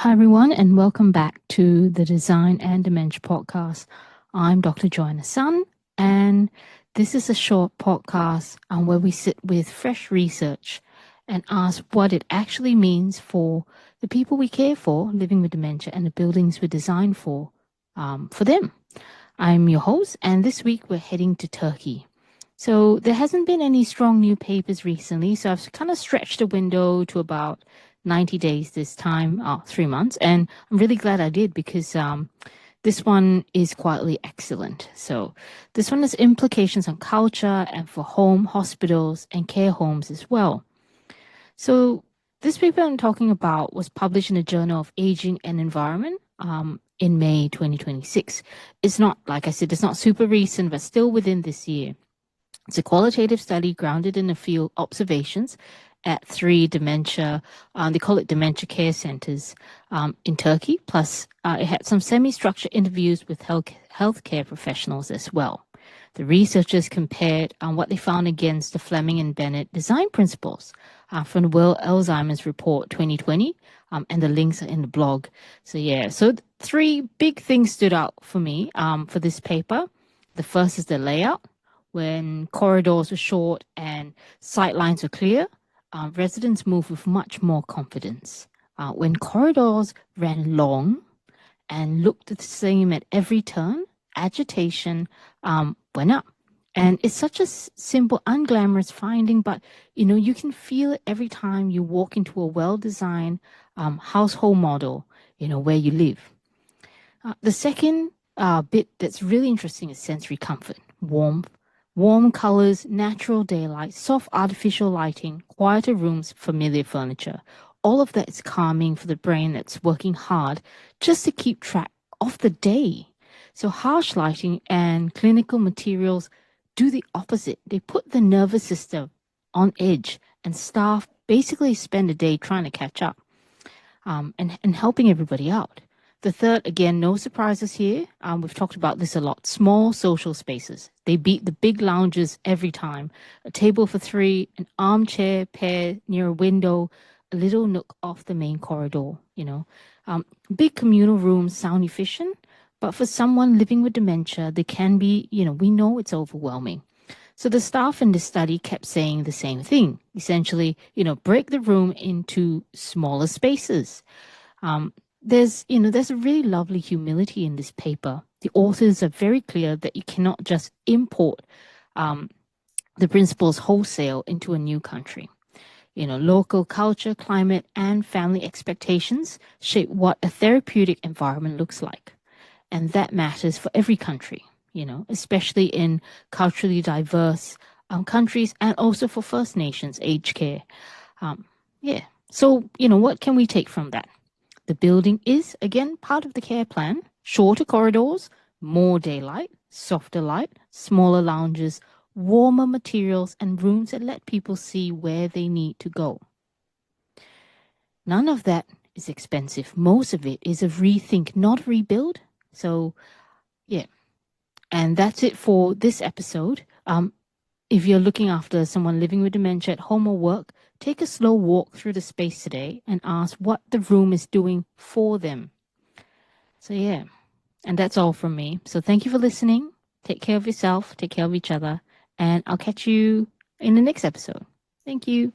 Hi, everyone, and welcome back to the Design and Dementia podcast. I'm Dr. Joanna Sun, and this is a short podcast where we sit with fresh research and ask what it actually means for the people we care for living with dementia and the buildings we're designed for them. I'm your host, and this week we're heading to Turkey. So there hasn't been any strong new papers recently, so I've kind of stretched the window to about 90 days this time, 3 months, and I'm really glad I did because this one is quietly excellent. So this one has implications on culture and for home, hospitals, and care homes as well. So this paper I'm talking about was published in the Journal of Aging and Environment in May 2026. It's not, like I said, it's not super recent, but still within this year. It's a qualitative study grounded in the field observations at three dementia, they call it dementia care centers in Turkey. Plus, it had some semi-structured interviews with healthcare professionals as well. The researchers compared what they found against the Fleming and Bennett design principles from the World Alzheimer's Report 2020, and the links are in the blog. So three big things stood out for me for this paper. The first is the layout. When corridors were short and sight lines were clear, residents moved with much more confidence. When corridors ran long and looked the same at every turn, agitation went up. And it's such a simple, unglamorous finding, but you can feel it every time you walk into a well-designed household model, where you live. The second bit that's really interesting is sensory comfort, warmth, warm colors, natural daylight, soft artificial lighting, quieter rooms, familiar furniture. All of that is calming for the brain that's working hard just to keep track of the day. So harsh lighting and clinical materials do the opposite. They put the nervous system on edge, and staff basically spend a day trying to catch up and helping everybody out. The third, again, no surprises here. We've talked about this a lot. Small social spaces. They beat the big lounges every time. A table for three, an armchair pair near a window, a little nook off the main corridor. Big communal rooms sound efficient, but for someone living with dementia, they can be, we know it's overwhelming. So the staff in this study kept saying the same thing. Essentially, break the room into smaller spaces. There's a really lovely humility in this paper. The authors are very clear that you cannot just import the principles wholesale into a new country. Local culture, climate, and family expectations shape what a therapeutic environment looks like. And that matters for every country, especially in culturally diverse countries and also for First Nations aged care. Yeah. So, what can we take from that? The building is, again, part of the care plan. Shorter corridors, more daylight, softer light, smaller lounges, warmer materials, and rooms that let people see where they need to go. None of that is expensive. Most of it is a rethink, not rebuild. So, yeah. And that's it for this episode. If you're looking after someone living with dementia at home or work, take a slow walk through the space today and ask what the room is doing for them. So, yeah, and that's all from me. So, thank you for listening. Take care of yourself, take care of each other, and I'll catch you in the next episode. Thank you.